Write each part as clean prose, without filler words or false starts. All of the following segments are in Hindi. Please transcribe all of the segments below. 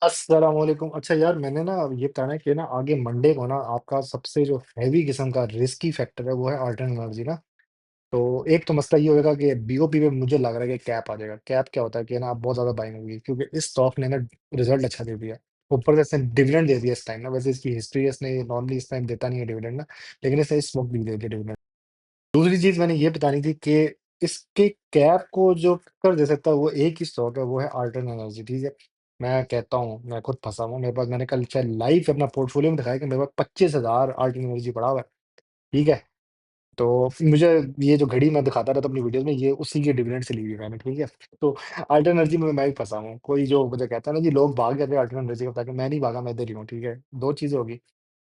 अस्सलामुअलैकुम। अच्छा यार, मैंने ना ये बताना है कि ना आगे मंडे को ना आपका सबसे जो हैवी किस्म का रिस्की फैक्टर है वो है अल्टरनेट एनर्जी ना। तो एक तो मसला ये होगा कि बीओपी पे मुझे लग रहा है कि कैप आ जाएगा। कैप क्या होता है कि ना आप बहुत ज्यादा बाइंग होगी क्योंकि इस स्टॉक ने ना रिजल्ट अच्छा दे दिया। ऊपर से इसने डिविडेंड दे दिया इस टाइम ना। वैसे इसकी हिस्ट्री है, इसने नॉर्मली इस टाइम देता नहीं है डिविडेंड ना, लेकिन इसने इस वक्त भी दे दिया डिविडेंड। दूसरी चीज मैंने ये बतानी थी कि इसके कैप को जो कर दे सकता है वो एक ही स्टॉक है, वो है आल्टर्न एनर्जी। ठीक है, मैं कहता हूँ मैं खुद फंसा हुआ, मेरे पास मैंने कल शायद लाइव अपना पोर्टफोलियो में दिखाया कि मेरे पास 25,000 आल्टर्न एनर्जी पड़ा हुआ है। ठीक है, तो मुझे ये जो घड़ी मैं दिखाता रहता हूँ अपनी वीडियोस में, ये उसी के डिविडेंड से ली हुई है मैंने। ठीक है, तो अल्टर्न एनर्जी में मैं भी फंसा हूँ। कोई जो मुझे कहता है ना जी लोग भाग जाते हैं अल्टर्न एनर्जी को, ताकि मैं नहीं भागा, मैं इधर ही हूँ। ठीक है, दो चीजें होगी।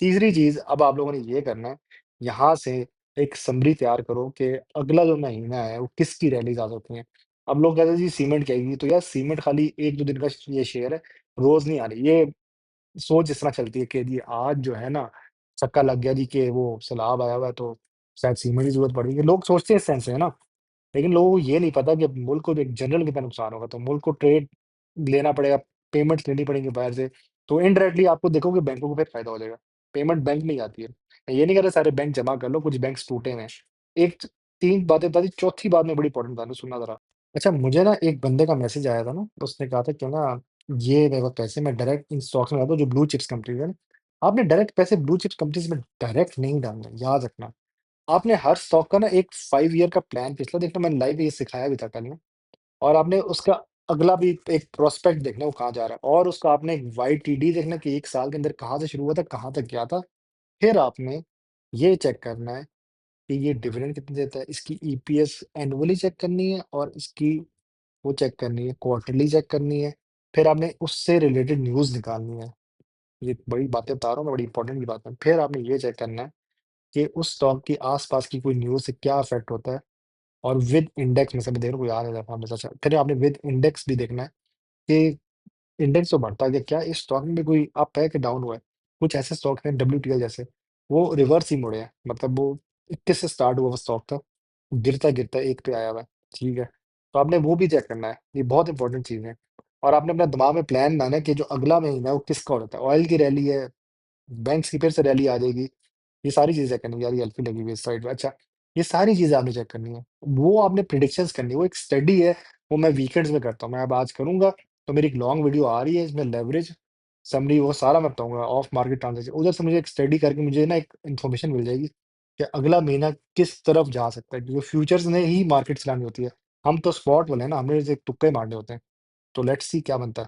तीसरी चीज अब आप लोगों ने ये करना है, यहाँ से एक समरी तैयार करो कि अगला जो महीना है वो किसकी रैलीज आ सकती हैं। अब लोग कहते हैं जी सीमेंट कहेगी, तो यार सीमेंट खाली एक दो दिन का ये शेयर है, रोज नहीं आ रही। ये सोच इस तरह चलती है कि जी आज जो है ना छक्का लग गया जी कि वो सैलाब आया हुआ है, तो शायद सीमेंट की जरूरत पड़ेगी। लोग सोचते हैं इस सेंस से, है ना। लेकिन लोगों को ये नहीं पता कि मुल्क को एक जनरल कितना नुकसान होगा, तो मुल्क को ट्रेड लेना पड़ेगा, पेमेंट्स लेनी पड़ेंगी बाहर से। तो इनडायरेक्टली आपको देखोगे बैंकों को फिर फायदा हो जाएगा। पेमेंट बैंक में ही आती है। मैं ये नहीं कह रहा सारे बैंक जमा कर लो, कुछ बैंक टूटे हुए हैं। एक तीन बातें बता दी, चौथी बात में बड़ी इंपॉर्टेंट बात है, सुनना जरा। अच्छा, मुझे ना एक बंदे का मैसेज आया था ना, उसने कहा था क्यों ना ये मेरे पास पैसे मैं डायरेक्ट इन स्टॉक्स में डालता हूँ जो ब्लू चिप्स कंपनीज है ना। आपने डायरेक्ट पैसे ब्लू चिप्स कंपनीज में डायरेक्ट नहीं डालना, याद रखना। आपने हर स्टॉक का ना एक 5 ईयर का प्लान पिछला देखना, मैंने लाइव ये सिखाया भी था कल में। और आपने उसका अगला भी एक प्रोस्पेक्ट देखना वो कहाँ जा रहा है, और उसका आपने एक वाईटीडी देखना कि 1 साल के अंदर कहाँ से शुरू हुआ था कहाँ तक गया था। फिर आपने ये चेक करना है कि ये डिविडेंड कितने देता है, इसकी ईपीएस एनुअली चेक करनी है, और इसकी वो चेक करनी है, क्वार्टरली चेक करनी है। फिर आपने उससे रिलेटेड न्यूज़ निकालनी है। ये बड़ी बातें बता रहा हूँ मैं, बड़ी इंपॉर्टेंट की बात है। फिर आपने ये चेक करना है कि उस स्टॉक की आस-पास की कोई न्यूज़ से क्या इफ़ेक्ट होता है, और विद इंडेक्स में से मैं देख रहा हूँ कोई आ नहीं रहा था। अच्छा, फिर आपने विद इंडेक्स भी देखना है कि इंडेक्स तो बढ़ता गया, क्या इस स्टॉक में भी कोई अप है कि डाउन हुआ है। कुछ ऐसे स्टॉक हैं डब्ल्यूटीएल जैसे, वो रिवर्स ही मुड़े हैं, मतलब वो 21 से स्टार्ट हुआ वो स्टॉक था, गिरता गिरता एक पे आया हुआ है। ठीक है, तो आपने वो भी चेक करना है, ये बहुत इंपॉर्टेंट चीज़ है। और आपने अपना दिमाग में प्लान बनाना है कि जो अगला महीना है वो किसका होता है। ऑयल की रैली है, बैंक्स की फिर से रैली आ जाएगी। ये सारी चीज़ें चेक करनी है। यार ये एल्फी लगी हुई है इस साइड पे। अच्छा, ये सारी चीज़ें आपने चेक करनी है। वो आपने प्रेडिक्शंस करनी है, वो एक स्टडी है, वो मैं वीकेंड्स में करता हूँ। मैं अब आज करूँगा, तो मेरी एक लॉन्ग वीडियो आ रही है, इसमें लेवरेज, समरी, वो सारा मैं बताऊँगा, ऑफ मार्केट ट्रांज़ैक्शन। उधर से मुझे एक स्टडी करके मुझे ना एक इन्फॉर्मेशन मिल जाएगी कि अगला महीना किस तरफ जा सकता है, क्योंकि फ्यूचर्स ने ही मार्केट चलानी होती है। हम तो स्पॉट वाले हैं ना, हमने सिर्फ तुक्के मारने होते हैं। तो लेट्स सी क्या बनता है।